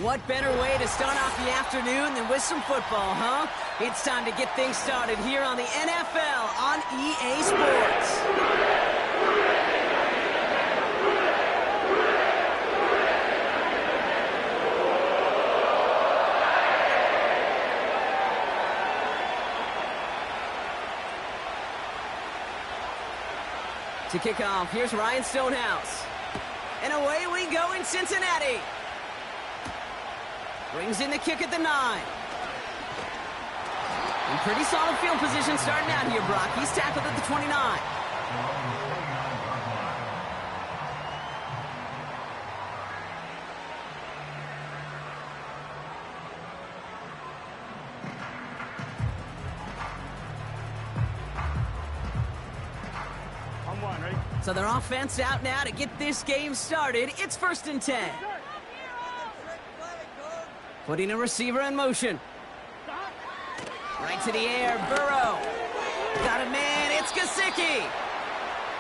What better way to start off the afternoon than with some football, huh? It's time to get things started here on the NFL on EA Sports. To kick off, here's Ryan Stonehouse. And away we go in Cincinnati. Brings in the kick at the 9. In pretty solid field position starting out here, Brock. He's tackled at the 29. So their offense out now to get this game started. It's 1st and 10. Putting a receiver in motion. Right to the air, Burrow. Got a man, it's Gesicki.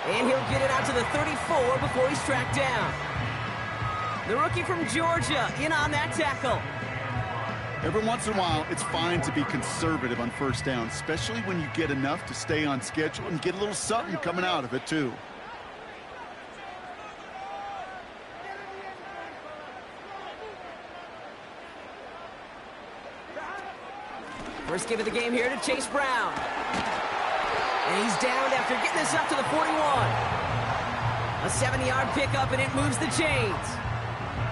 And he'll get it out to the 34 before he's tracked down. The rookie from Georgia in on that tackle. Every once in a while, it's fine to be conservative on 1st down, especially when you get enough to stay on schedule and get a little something coming out of it, too. First give of the game here to Chase Brown. And he's downed after getting this up to the 41. A 7-yard pickup, and it moves the chains.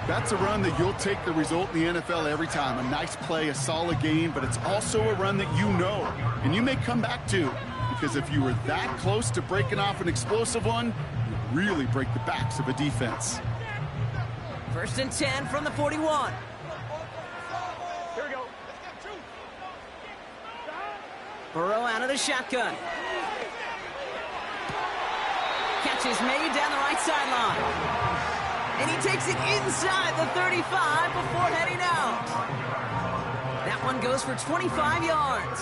That's a run that you'll take the result in the NFL every time. A nice play, a solid game, but it's also a run that you know, and you may come back to. Because if you were that close to breaking off an explosive one, you really break the backs of a defense. 1st and 10 from the 41. Burrow out of the shotgun. Catch is made down the right sideline. And he takes it inside the 35 before heading out. That one goes for 25 yards.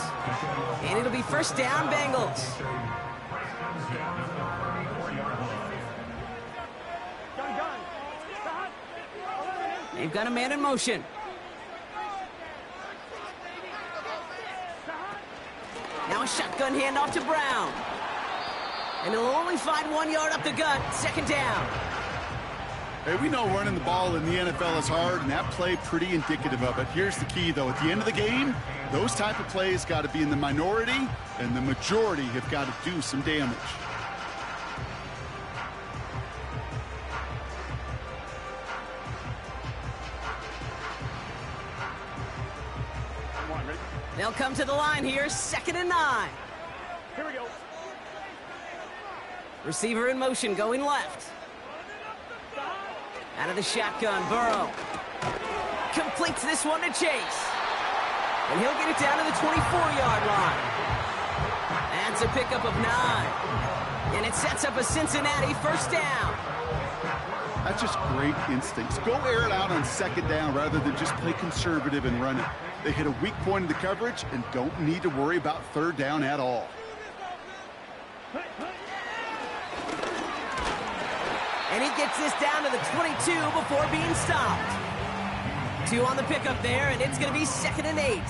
And it'll be 1st down, Bengals. They've got a man in motion. Now a shotgun handoff to Brown. And he'll only find 1 yard up the gut. 2nd down. Hey, we know running the ball in the NFL is hard, and that play pretty indicative of it. Here's the key, though. At the end of the game, those type of plays got to be in the minority, and the majority have got to do some damage. They'll come to the line here, 2nd and 9. Here we go. Receiver in motion, going left. Out of the shotgun, Burrow. Completes this one to Chase. And he'll get it down to the 24-yard line. That's a pickup of 9. And it sets up a Cincinnati 1st down. That's just great instincts. Go air it out on 2nd down rather than just play conservative and run it. They hit a weak point in the coverage and don't need to worry about 3rd down at all. And he gets this down to the 22 before being stopped. 2 on the pickup there, and it's going to be 2nd and 8.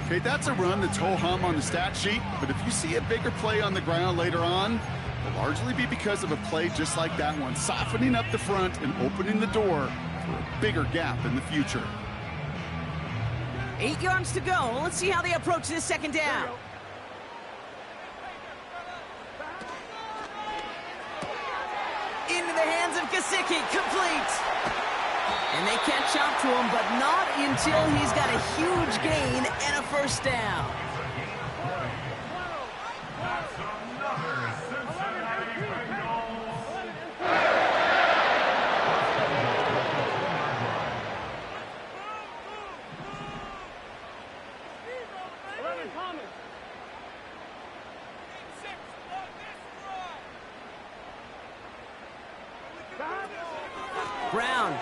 Okay, that's a run that's ho-hum on the stat sheet, but if you see a bigger play on the ground later on, it'll largely be because of a play just like that one, softening up the front and opening the door for a bigger gap in the future. 8 yards to go. Let's see how they approach this 2nd down. Into the hands of Gesicki, complete. And they catch up to him, but not until he's got a huge gain and a 1st down. Brown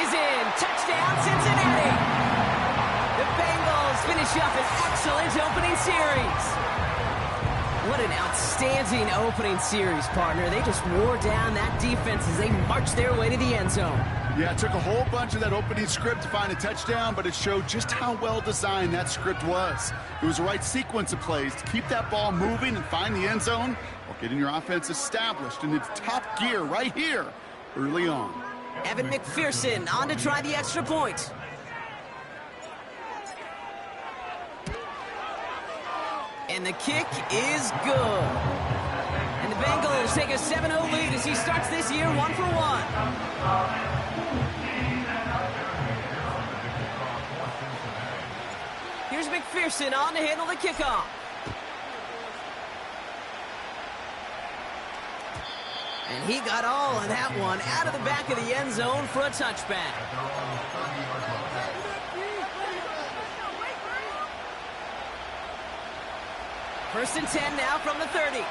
is in. Touchdown, Cincinnati. The Bengals finish up an excellent opening series. What an outstanding opening series, partner. They just wore down that defense as they marched their way to the end zone. Yeah, it took a whole bunch of that opening script to find a touchdown, but it showed just how well designed that script was. It was the right sequence of plays to keep that ball moving and find the end zone while getting your offense established in its top gear right here early on. Evan McPherson on to try the extra point. And the kick is good. And the Bengals take a 7-0 lead as he starts this year 1-for-1. Here's McPherson on to handle the kickoff. And he got all of that one out of the back of the end zone for a touchback. First and 10 now from the 30.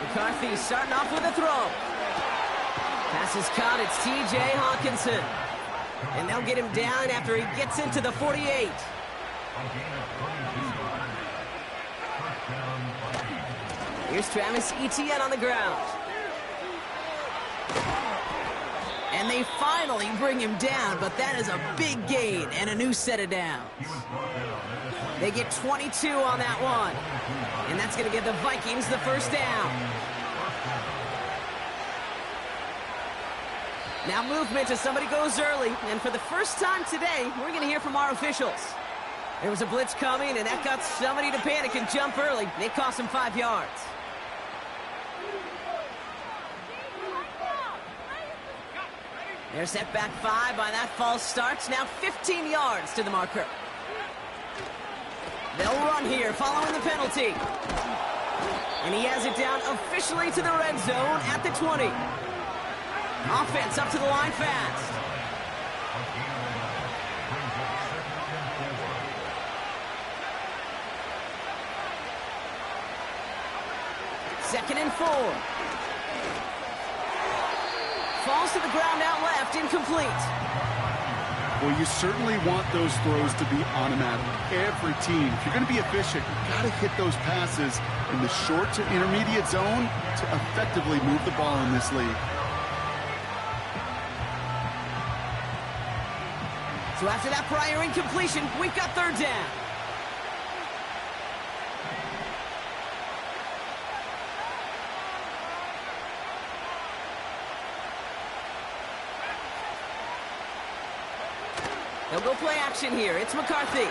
McCarthy starting off with a throw. Pass is caught. It's T.J. Hawkinson. And they'll get him down after he gets into the 48. Here's Travis Etienne on the ground. And they finally bring him down, but that is a big gain and a new set of downs. They get 22 on that one. And that's going to give the Vikings the first down. Now movement as somebody goes early. And for the first time today, we're going to hear from our officials. There was a blitz coming, and that got somebody to panic and jump early. It cost them 5 yards. They're set back 5 by that false start. Now 15 yards to the marker. They'll run here following the penalty. And he has it down officially to the red zone at the 20. Offense up to the line fast. Second and 4. Falls to the ground out left, incomplete. Well, you certainly want those throws to be automatic. Every team, if you're going to be efficient, you've got to hit those passes in the short to intermediate zone to effectively move the ball in this league. So after that prior incompletion, we've got third down. They'll go play action here. It's McCarthy.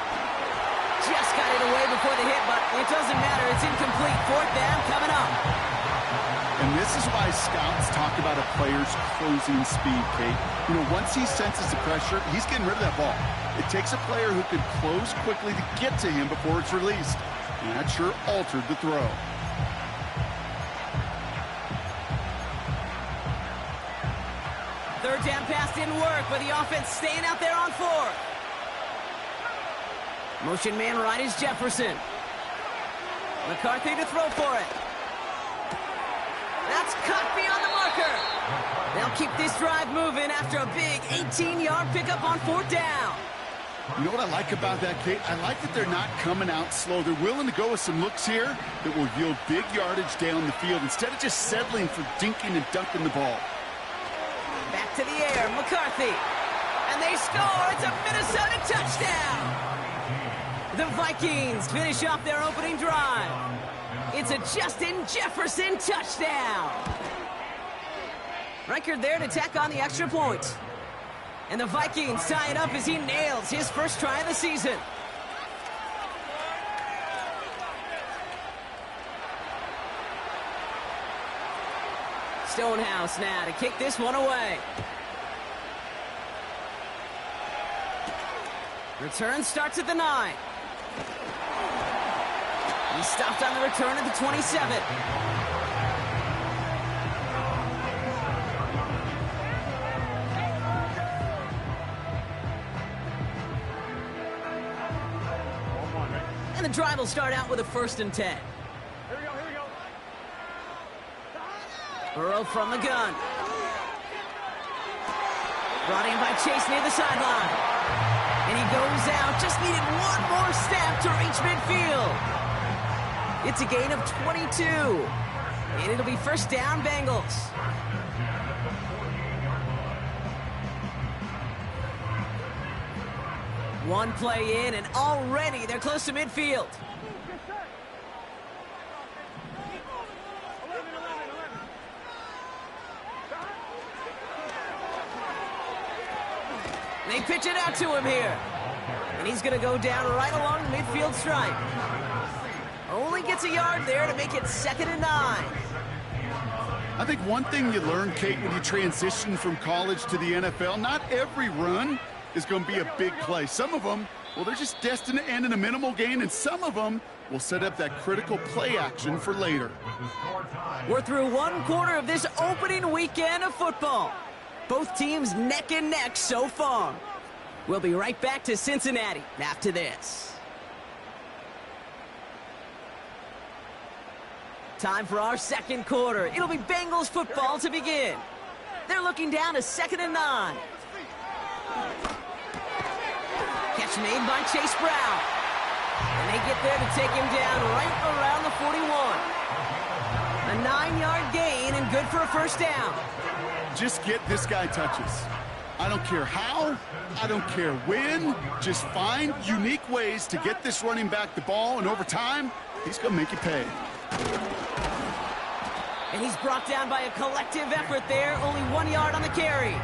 Just got it away before the hit, but it doesn't matter. It's incomplete. Fourth down coming up. And this is why scouts talk about a player's closing speed, Kate. You know, once he senses the pressure, he's getting rid of that ball. It takes a player who can close quickly to get to him before it's released. And that sure altered the throw. Third down pass didn't work, but the offense staying out there on 4th. Motion man right is Jefferson. McCarthy to throw for it. That's cut beyond the marker. They'll keep this drive moving after a big 18-yard pickup on 4th down. You know what I like about that, Kate? I like that they're not coming out slow. They're willing to go with some looks here that will yield big yardage down the field instead of just settling for dinking and dunking the ball. Back to the air, McCarthy. And they score. It's a Minnesota touchdown. The Vikings finish off their opening drive. It's a Justin Jefferson touchdown. Reichard there to tack on the extra point. And the Vikings tie it up as he nails his first try of the season. Stonehouse now to kick this one away. Return starts at the 9. He stopped on the return at the 27. And the drive will start out with a 1st and 10. Burrow from the gun. Brought in by Chase near the sideline. And he goes out. Just needed one more step to reach midfield. It's a gain of 22. And it'll be first down, Bengals. One play in, and already they're close to midfield. They pitch it out to him here. And he's going to go down right along the midfield stripe. Only gets a yard there to make it 2nd and 9. I think one thing you learn, Kate, when you transition from college to the NFL, not every run is going to be a big play. Some of them, well, they're just destined to end in a minimal gain, and some of them will set up that critical play action for later. We're through one quarter of this opening weekend of football. Both teams neck and neck so far. We'll be right back to Cincinnati after this. Time for our second quarter. It'll be Bengals football to begin. They're looking down to 2nd and 9. Catch made by Chase Brown. And they get there to take him down right around the 41. A 9-yard gain and good for a first down. Just get this guy touches. I don't care how, I don't care when. Just find unique ways to get this running back the ball, and over time, he's going to make you pay. And he's brought down by a collective effort there. Only 1 yard on the carry.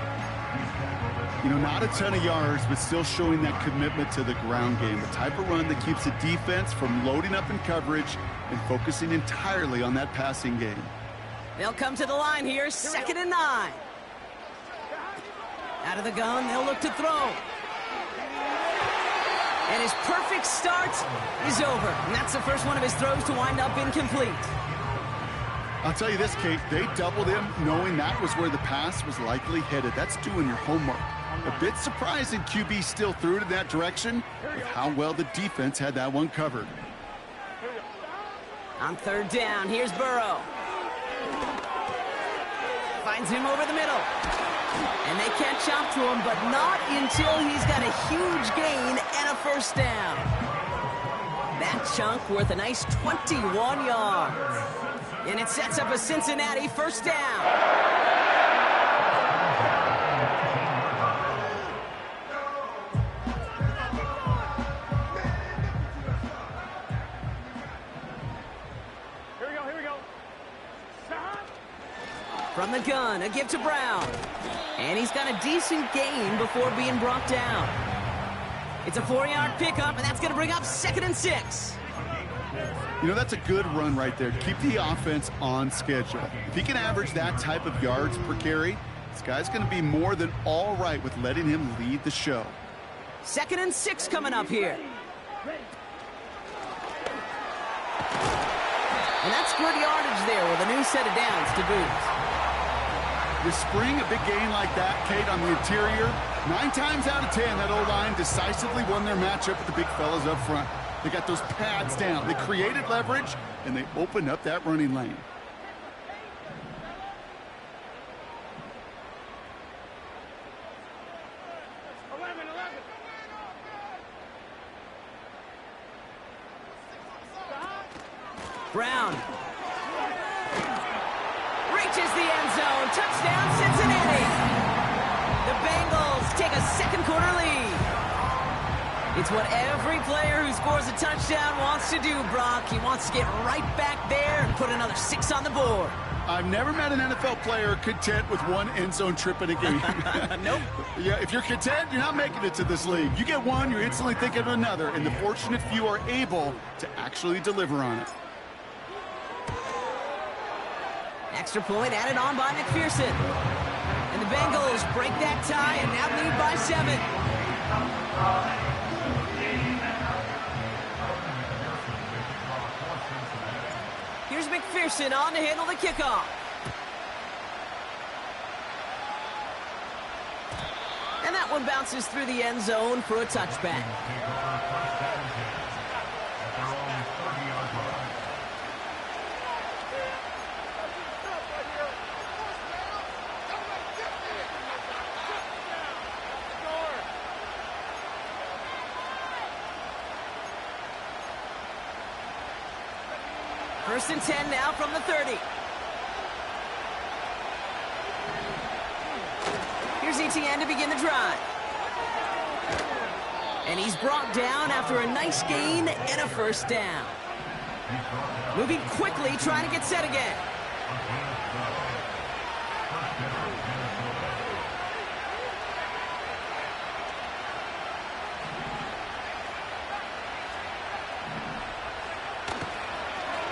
You know, not a ton of yards, but still showing that commitment to the ground game. The type of run that keeps the defense from loading up in coverage and focusing entirely on that passing game. They'll come to the line here, 2nd and 9. Out of the gun, they'll look to throw. And his perfect start is over. And that's the first one of his throws to wind up incomplete. I'll tell you this, Kate, they doubled him knowing that was where the pass was likely headed. That's doing your homework. A bit surprising QB still threw it in that direction with how well the defense had that one covered. On 3rd down, here's Burrow. Finds him over the middle. And they catch up to him, but not until he's got a huge gain and a first down. That chunk worth a nice 21 yards. And it sets up a Cincinnati first down. From the gun, a give to Brown. And he's got a decent gain before being brought down. It's a 4-yard pickup, and that's going to bring up 2nd and 6. You know, that's a good run right there. Keep the offense on schedule. If he can average that type of yards per carry, this guy's going to be more than all right with letting him lead the show. 2nd and 6 coming up here. And that's good yardage there with a new set of downs to boot. You spring a big gain like that, Kate, on the interior, 9 times out of 10, that O-line decisively won their matchup with the big fellas up front. They got those pads down. They created leverage, and they opened up that running lane. Brown reaches the end zone. Touchdown, Cincinnati. The Bengals take a second quarter lead. It's what every player who scores a touchdown wants to do, Brock. He wants to get right back there and put another 6 on the board. I've never met an NFL player content with one end zone trip in a game. Nope. Yeah, if you're content, you're not making it to this league. You get one, you're instantly thinking of another, and the fortunate few are able to actually deliver on it. Extra point added on by McPherson. And the Bengals break that tie and now lead by 7. Here's McPherson on to handle the kickoff. And that one bounces through the end zone for a touchback. First and 10 now from the 30. Here's Etienne to begin the drive. And he's brought down after a nice gain and a first down. Moving quickly, trying to get set again.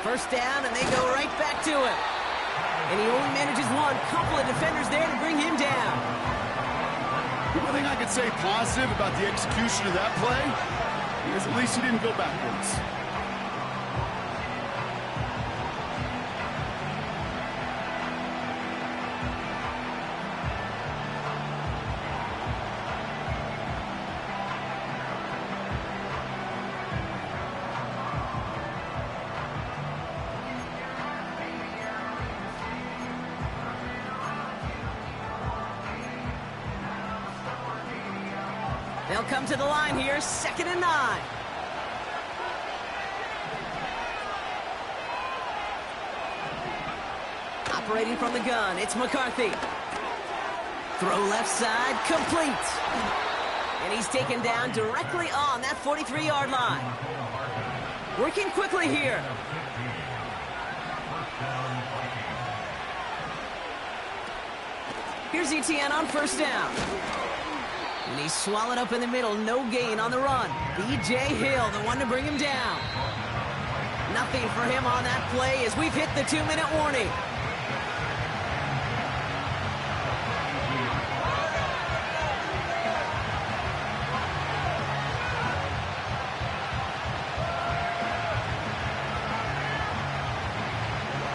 First down, and they go right back to him. And he only manages one. Couple of defenders there to bring him down. The one thing I could say positive about the execution of that play is at least he didn't go backwards. They'll come to the line here, 2nd and 9. Operating from the gun, it's McCarthy. Throw left side, complete. And he's taken down directly on that 43-yard line. Working quickly here. Here's Etienne on first down. And he's swallowed up in the middle. No gain on the run. B.J. Hill, the one to bring him down. Nothing for him on that play as we've hit the 2-minute warning.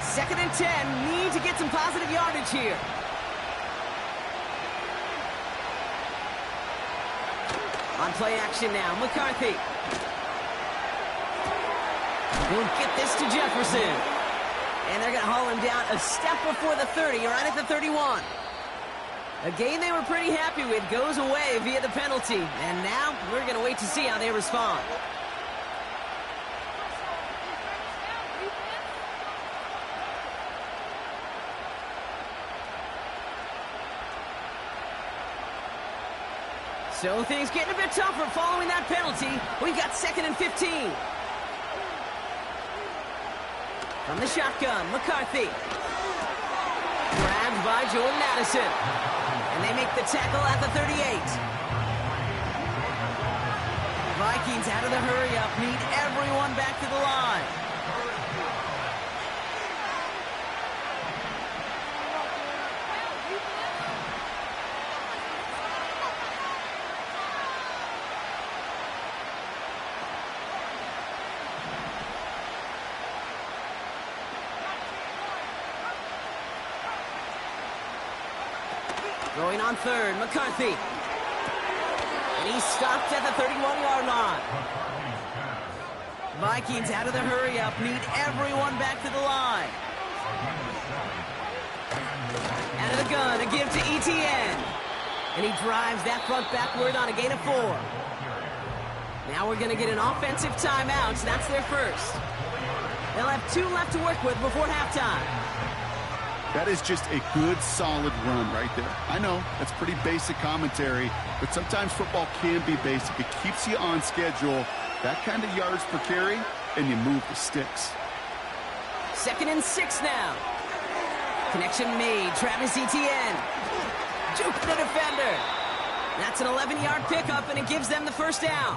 Second and 10. Need to get some positive yardage here. On play action now, McCarthy. He'll get this to Jefferson. And they're going to haul him down a step before the 30, right at the 31. A game they were pretty happy with goes away via the penalty. And now we're going to wait to see how they respond. So things getting a bit tougher following that penalty. We've got 2nd and 15. From the shotgun, McCarthy. Grabbed by Jordan Addison. And they make the tackle at the 38. Vikings out of the hurry-up, need everyone back to the line. Going on third, McCarthy. And he's stopped at the 31-yard line. Vikings out of the hurry-up, need everyone back to the line. Out of the gun, a give to Etienne. And he drives that front backward on a gain of 4. Now we're going to get an offensive timeout, so that's their first. They'll have 2 left to work with before halftime. That is just a good, solid run right there. I know, that's pretty basic commentary, but sometimes football can be basic. It keeps you on schedule, that kind of yards per carry, and you move the sticks. 2nd and 6 now. Connection made, Travis Etienne. Juke the defender. That's an 11-yard pickup, and it gives them the first down.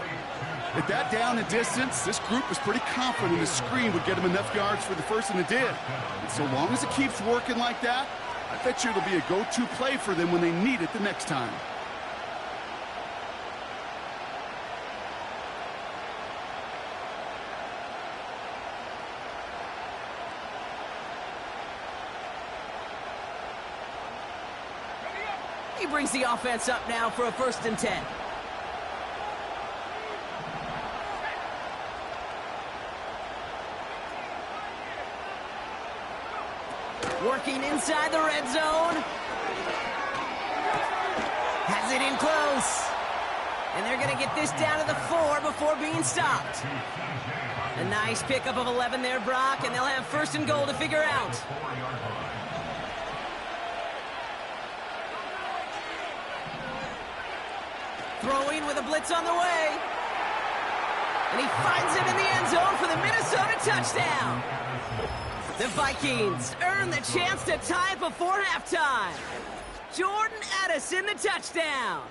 At that down and distance, this group was pretty confident the screen would get them enough yards for the first, and it did. And so long as it keeps working like that, I bet you it'll be a go-to play for them when they need it the next time. He brings the offense up now for a 1st and 10. Working inside the red zone. Has it in close. And they're going to get this down to the 4 before being stopped. A nice pickup of 11 there, Brock, and they'll have 1st and goal to figure out. Throwing with a blitz on the way. And he finds him in the end zone for the Minnesota touchdown. The Vikings earn the chance to tie it before halftime. Jordan Addison, the touchdown.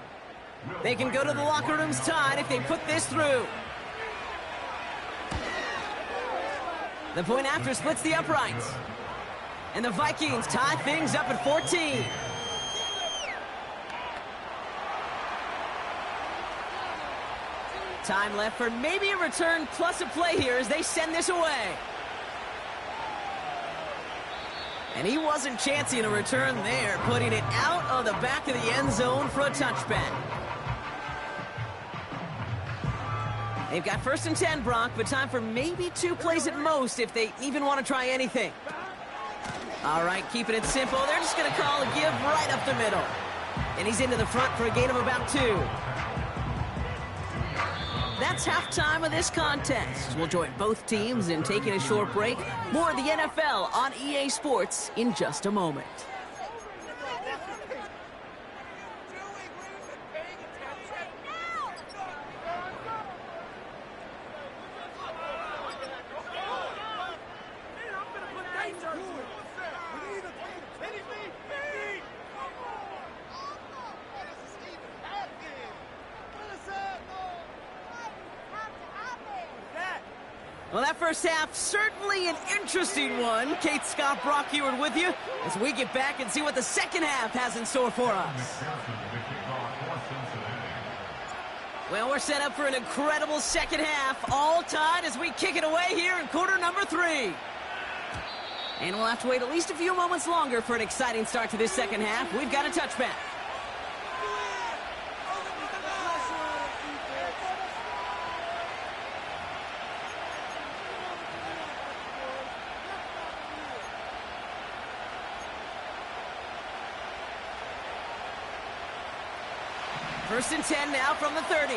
They can go to the locker rooms tied if they put this through. The point after splits the uprights. And the Vikings tie things up at 14. Time left for maybe a return plus a play here as they send this away. And he wasn't chancing a return there, putting it out of the back of the end zone for a touchback. They've got 1st and 10, Brock, but time for maybe 2 plays at most if they even want to try anything. All right, keeping it simple. They're just going to call a give right up the middle. And he's into the front for a gain of about 2. That's halftime of this contest. We'll join both teams in taking a short break. More of the NFL on EA Sports in just a moment. Well, that first half, certainly an interesting one. Kate, Scott, Brock Eward with you as we get back and see what the second half has in store for us. Well, we're set up for an incredible second half, all tied as we kick it away here in quarter number 3. And we'll have to wait at least a few moments longer for an exciting start to this second half. We've got a touchback. First and 10 now from the 30.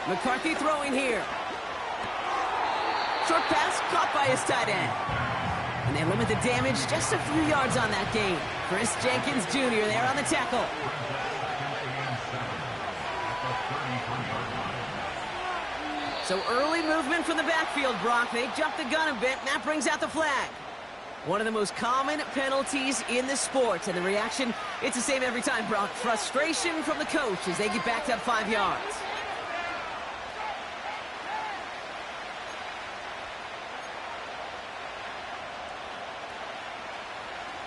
McCarthy throwing here. Short pass caught by his tight end. And they limit the damage just a few yards on that gain. Chris Jenkins Jr. there on the tackle. So early movement from the backfield, Brock. They jumped the gun a bit, and that brings out the flag. One of the most common penalties in the sport. And the reaction, it's the same every time, Brock. Frustration from the coach as they get backed up 5 yards.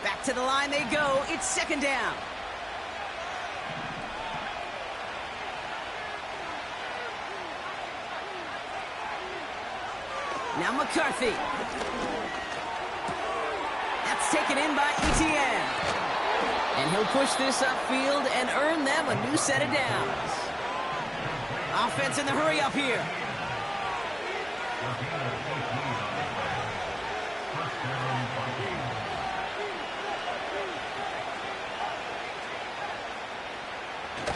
Back to the line they go. It's second down. Now McCarthy. That's taken in by Etienne. And he'll push this upfield and earn them a new set of downs. Offense in the hurry up here.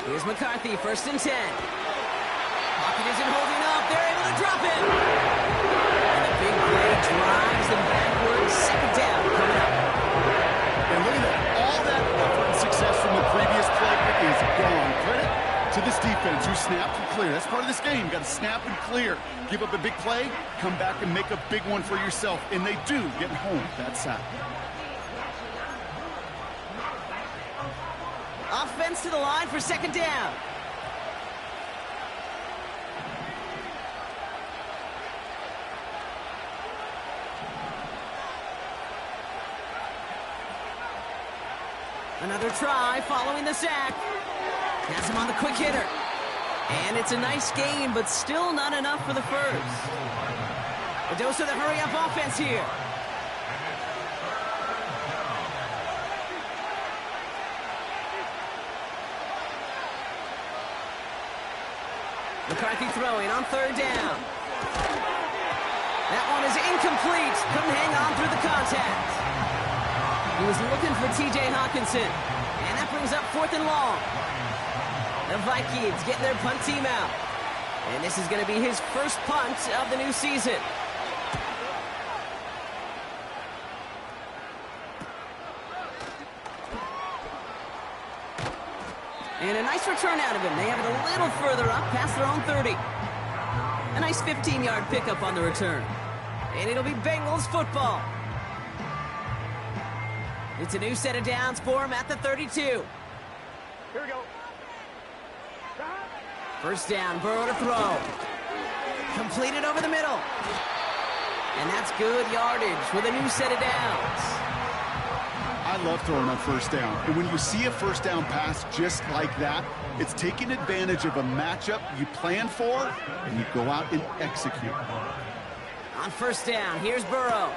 Here's McCarthy, 1st and 10. Pocket isn't holding up. They're able to drop it. And the big play drives them backwards. Second down coming up. And look at that. All that effort and success from the previous play is gone. Credit to this defense who snapped and cleared. That's part of this game. You got to snap and clear. Give up a big play, come back and make a big one for yourself. And they do get home that sack. Offense to the line for second down. Another try following the sack. Has him on the quick hitter. And it's a nice gain, but still not enough for the first. A dose of the hurry-up offense here. McCarthy throwing on third down. That one is incomplete. Couldn't hang on through the contact. He was looking for T.J. Hawkinson. And that brings up 4th and long. The Vikings getting their punt team out. And this is going to be his first punt of the new season. And a nice return out of him. They have it a little further up past their own 30. A nice 15-yard pickup on the return. And it'll be Bengals football. It's a new set of downs for him at the 32. Here we go. First down, Burrow to throw. Completed over the middle. And that's good yardage with a new set of downs. I love throwing on first down. And when you see a first down pass just like that, it's taking advantage of a matchup you plan for, and you go out and execute. On first down, here's Burrow.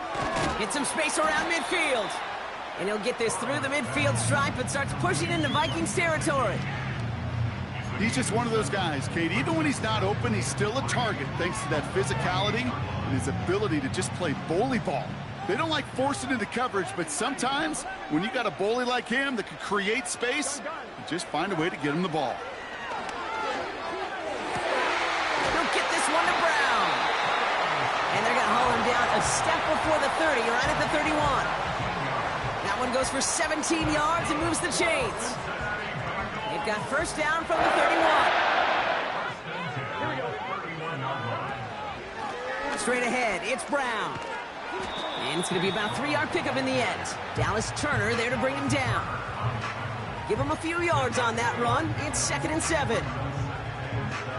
Get some space around midfield. And he'll get this through the midfield stripe and starts pushing into Vikings territory. He's just one of those guys, Kate. Even when he's not open, he's still a target thanks to that physicality and his ability to just play bully ball. They don't like forcing into coverage, but sometimes when you got a bully like him that can create space, you just find a way to get him the ball. He'll get this one to Brown. And they're going to haul him down a step before the 30, right at the 31. That one goes for 17 yards and moves the chains. They've got first down from the 31. Straight ahead, it's Brown. And it's going to be about a 3-yard pickup in the end. Dallas Turner there to bring him down. Give him a few yards on that run. It's 2nd and 7.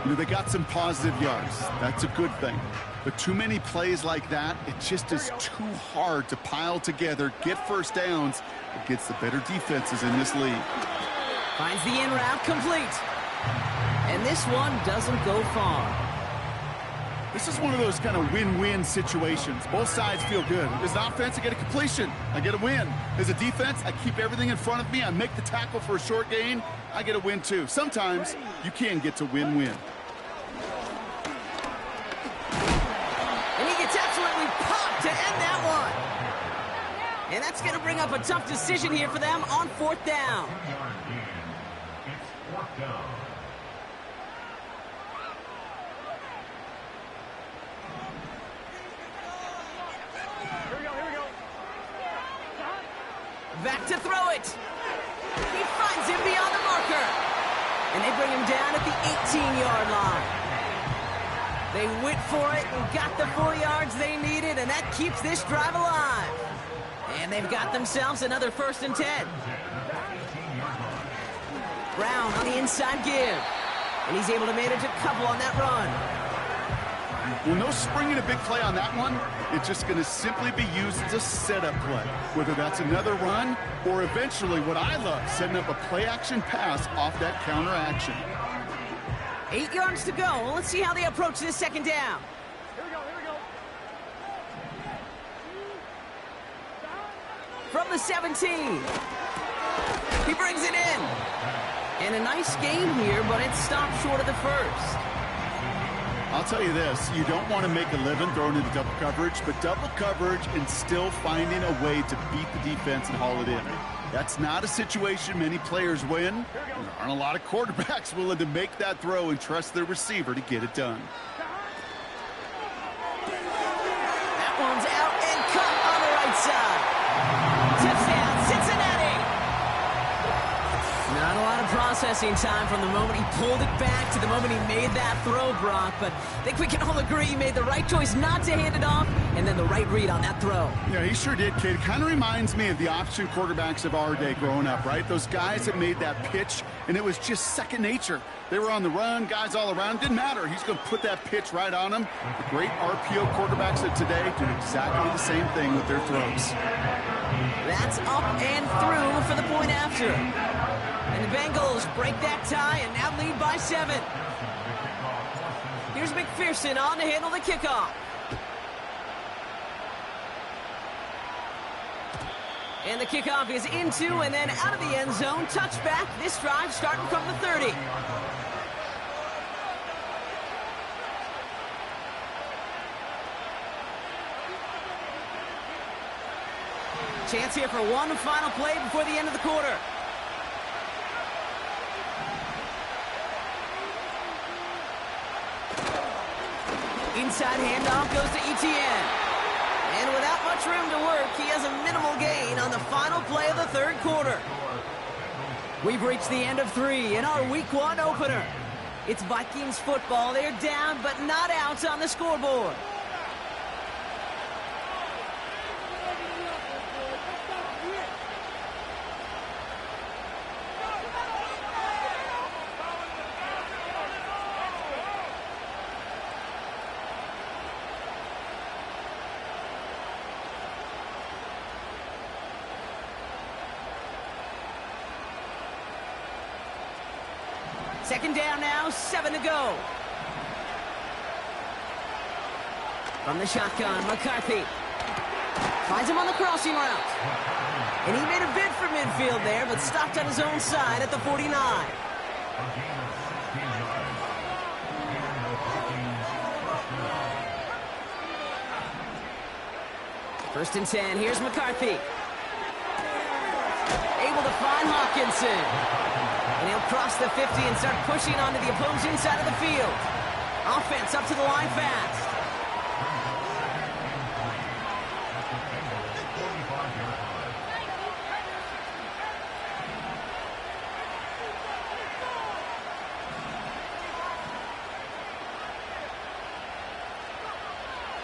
You know, they got some positive yards. That's a good thing. But too many plays like that, it just is too hard to pile together, get first downs against the better defenses in this league. Finds the in route complete. And this one doesn't go far. This is one of those kind of win-win situations. Both sides feel good. As an offense, I get a completion. I get a win. As a defense, I keep everything in front of me. I make the tackle for a short gain. I get a win, too. Sometimes you can get to win-win. And he gets absolutely popped to end that one. And that's going to bring up a tough decision here for them on 4th down. Back to throw it. He finds him beyond the marker. And they bring him down at the 18-yard line. They went for it and got the 4 yards they needed, and that keeps this drive alive. And they've got themselves another 1st and 10. Brown on the inside give. And he's able to manage a couple on that run. Well, no springing a big play on that one. It's just going to simply be used as a setup play. Whether that's another run or eventually what I love, setting up a play-action pass off that counter action. 8 yards to go. Well, let's see how they approach this 2nd down. Here we go. From the 17. He brings it in. And a nice game here, but it stopped short of the first. I'll tell you this, you don't want to make a living throwing into double coverage, but double coverage and still finding a way to beat the defense and haul it in. That's not a situation many players win. There aren't a lot of quarterbacks willing to make that throw and trust their receiver to get it done. That one's out and cut on the right side. Touchdown, Cincinnati. Not a lot of processing time from the moment he pulled it back to the moment he made that throw, Brock. But I think we can all agree he made the right choice not to hand it off, and then the right read on that throw. Yeah, he sure did, kid. It kind of reminds me of the option quarterbacks of our day growing up, right? Those guys that made that pitch, and it was just second nature. They were on the run, guys all around. Didn't matter. He's going to put that pitch right on them. The great RPO quarterbacks of today do exactly the same thing with their throws. That's up and through for the point after. And the Bengals break that tie and now lead by 7. Here's McPherson on to handle the kickoff. And the kickoff is into and then out of the end zone. Touchback. This drive starting from the 30. Chance here for one final play before the end of the quarter. Inside handoff goes to Etienne. And without much room to work, he has a minimal gain on the final play of the third quarter. We've reached the end of 3 in our Week 1 opener. It's Vikings football. They're down, but not out on the scoreboard. Second down now, 7 to go. From the shotgun, McCarthy finds him on the crossing route. And he made a bid for midfield there, but stopped on his own side at the 49. First and 10, here's McCarthy. Able to find Hawkinson. And he'll cross the 50 and start pushing onto the opposing side of the field. Offense up to the line fast.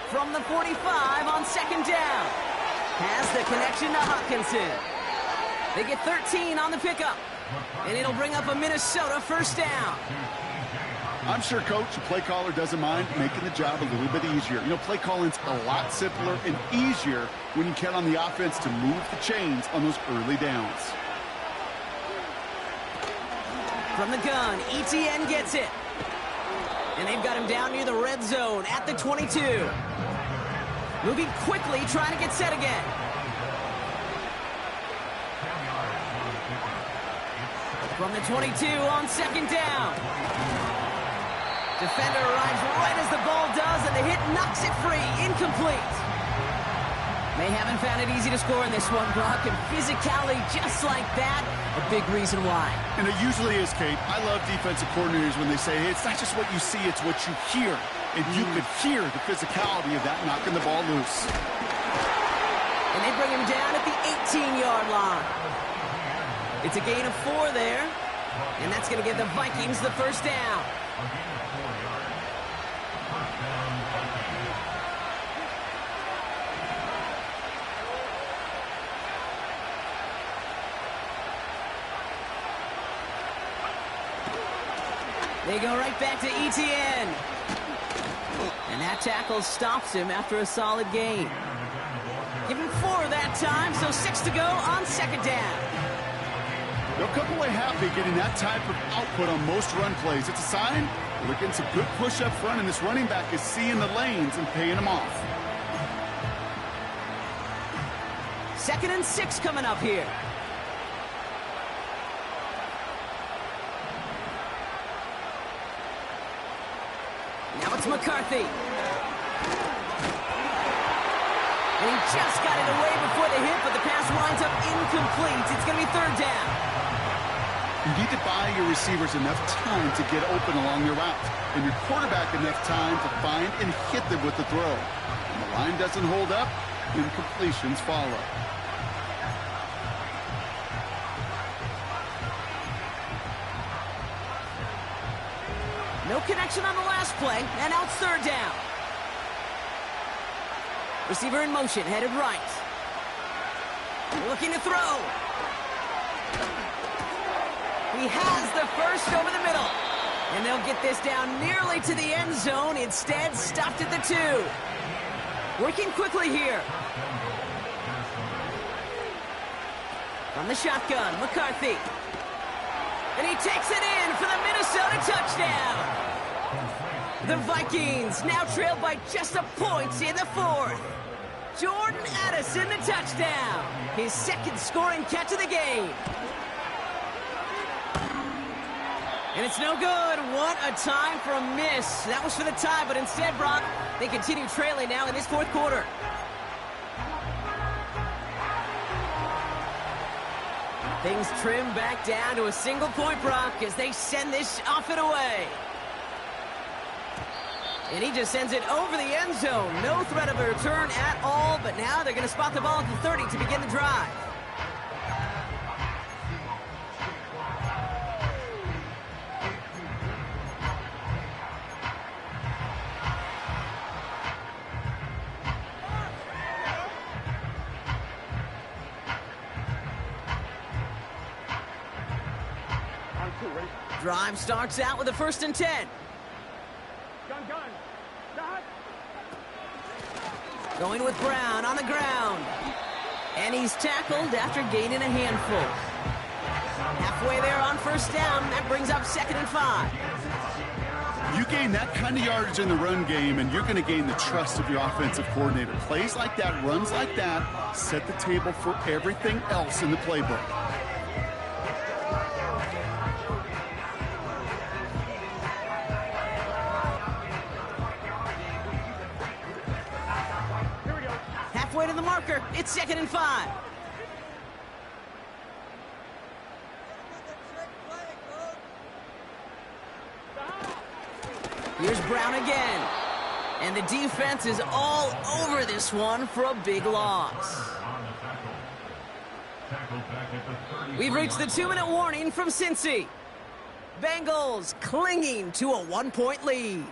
From the 45 on second down. Has the connection to Hawkinson. They get 13 on the pickup. And it'll bring up a Minnesota first down. I'm sure, Coach, the play caller doesn't mind making the job a little bit easier. You know, play calling's a lot simpler and easier when you count on the offense to move the chains on those early downs. From the gun, Etienne gets it. And they've got him down near the red zone at the 22. Moving quickly, trying to get set again. From the 22 on second down. Defender arrives right as the ball does, and the hit knocks it free. Incomplete. They haven't found it easy to score in this one, Brock, and physicality just like that, a big reason why. And it usually is, Kate. I love defensive coordinators when they say, hey, it's not just what you see, it's what you hear. And you could hear the physicality of that knocking the ball loose. And they bring him down at the 18-yard line. It's a gain of 4 there, and that's going to give the Vikings the first down. They go right back to Etienne. And that tackle stops him after a solid gain. Give him 4 that time, so 6 to go on second down. They'll come away happy getting that type of output on most run plays. It's a sign they're getting some good push up front, and this running back is seeing the lanes and paying them off. 2nd and 6 coming up here. Now it's McCarthy. And he just got it away before the hit, but the pass winds up incomplete. It's going to be 3rd down. You need to buy your receivers enough time to get open along their route, and your quarterback enough time to find and hit them with the throw. When the line doesn't hold up, incompletions follow. No connection on the last play, and now it's 3rd down. Receiver in motion, headed right. Looking to throw. He has the first over the middle. And they'll get this down nearly to the end zone. Instead, stopped at the 2. Working quickly here. From the shotgun, McCarthy. And he takes it in for the Minnesota touchdown. The Vikings now trailed by just a point in the 4th. Jordan Addison, the touchdown. His 2nd scoring catch of the game. And it's no good. What a time for a miss. That was for the tie, but instead, Brock, they continue trailing now in this 4th quarter. Things trim back down to a single point, Brock, as they send this off and away. And he just sends it over the end zone. No threat of a return at all, but now they're going to spot the ball at the 30 to begin the drive. Drive starts out with a 1st and 10. Gun. Stop. Going with Brown on the ground. And he's tackled after gaining a handful. Halfway there on 1st down. That brings up 2nd and 5. You gain that kind of yardage in the run game, and you're going to gain the trust of your offensive coordinator. Plays like that, runs like that, set the table for everything else in the playbook. Halfway to the marker. It's 2nd and 5. Here's Brown again. And the defense is all over this one for a big loss. We've reached the 2-minute warning from Cincy. Bengals clinging to a 1-point lead.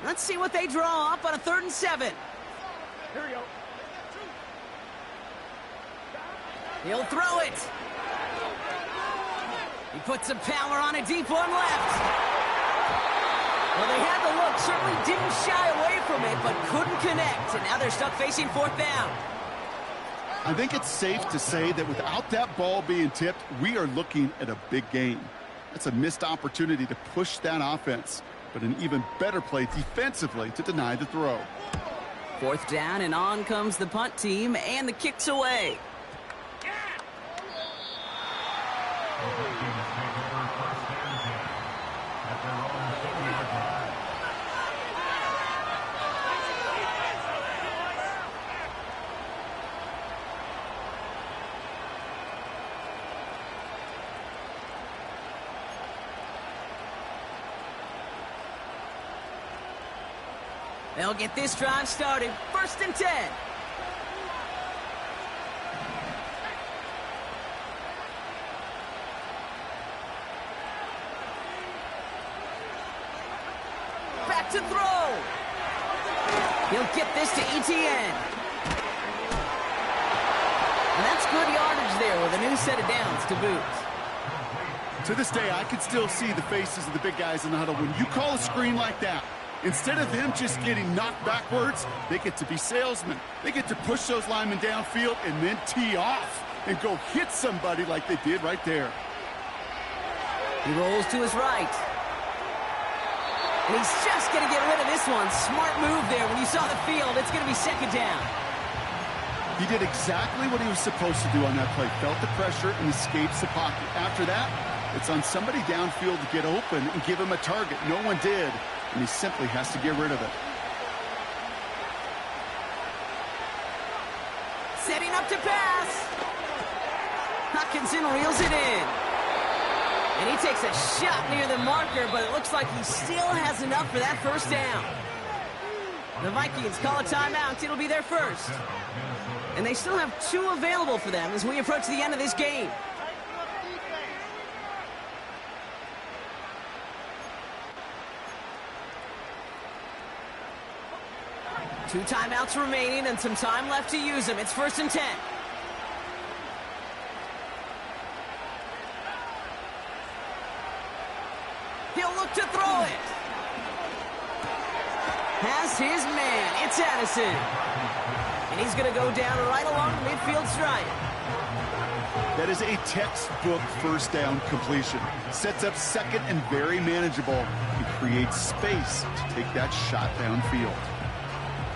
Let's see what they draw up on a 3rd and 7. Here we go. He'll throw it. He puts some power on a deep one left. Well, they had the look, certainly didn't shy away from it, but couldn't connect. And now they're stuck facing 4th down. I think it's safe to say that without that ball being tipped, we are looking at a big game. That's a missed opportunity to push that offense, but an even better play defensively to deny the throw. 4th down, and on comes the punt team, and the kick's away. They'll get this drive started. 1st and 10. Back to throw. He'll get this to ETN. And that's good yardage there with a new set of downs to boot. To this day, I can still see the faces of the big guys in the huddle. When you call a screen like that, instead of them just getting knocked backwards, they get to be salesmen. They get to push those linemen downfield and then tee off and go hit somebody like they did right there. He rolls to his right. And he's just going to get rid of this one. Smart move there. When you saw the field, it's going to be 2nd down. He did exactly what he was supposed to do on that play. Felt the pressure and escapes the pocket. After that, it's on somebody downfield to get open and give him a target. No one did. And he simply has to get rid of it. Setting up to pass. Hutchinson reels it in. And he takes a shot near the marker, but it looks like he still has enough for that 1st down. The Vikings call a timeout. It'll be their first. And they still have 2 available for them as we approach the end of this game. Two timeouts remaining and some time left to use them. It's 1st and 10. He'll look to throw it. Has his man. It's Addison. And he's going to go down right along the midfield stripe. That is a textbook 1st down completion. Sets up 2nd and very manageable and creates space to take that shot downfield.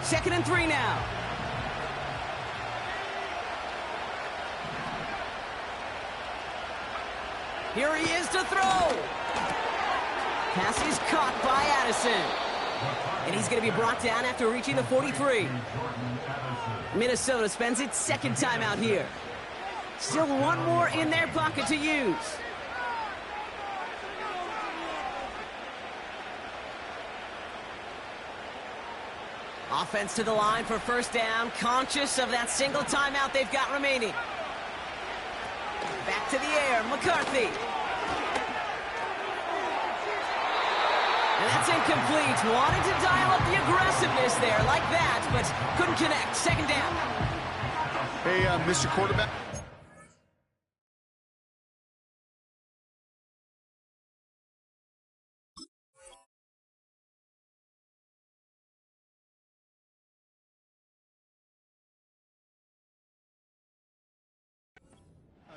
2nd and 3 now. Here he is to throw. Pass is caught by Addison. And he's going to be brought down after reaching the 43. Minnesota spends its second timeout here. Still one more in their pocket to use. Offense to the line for first down, conscious of that single timeout they've got remaining. Back to the air, McCarthy. And that's incomplete. Wanted to dial up the aggressiveness there like that, but couldn't connect. Second down. Hey, Mr. Quarterback.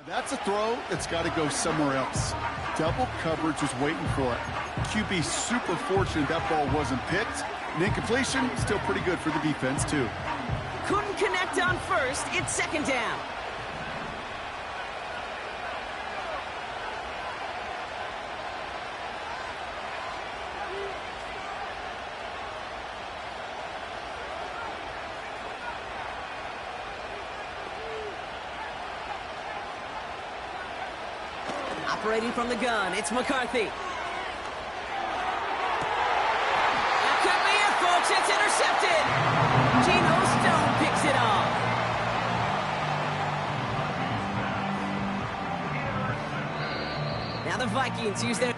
That's a throw that's got to go somewhere else. Double coverage was waiting for it. QB super fortunate that ball wasn't picked. And incompletion, still pretty good for the defense, too. Couldn't connect on first. It's second down. Operating from the gun, it's McCarthy. That could be it, folks. It's intercepted. Geno Stone picks it off. Now the Vikings use their...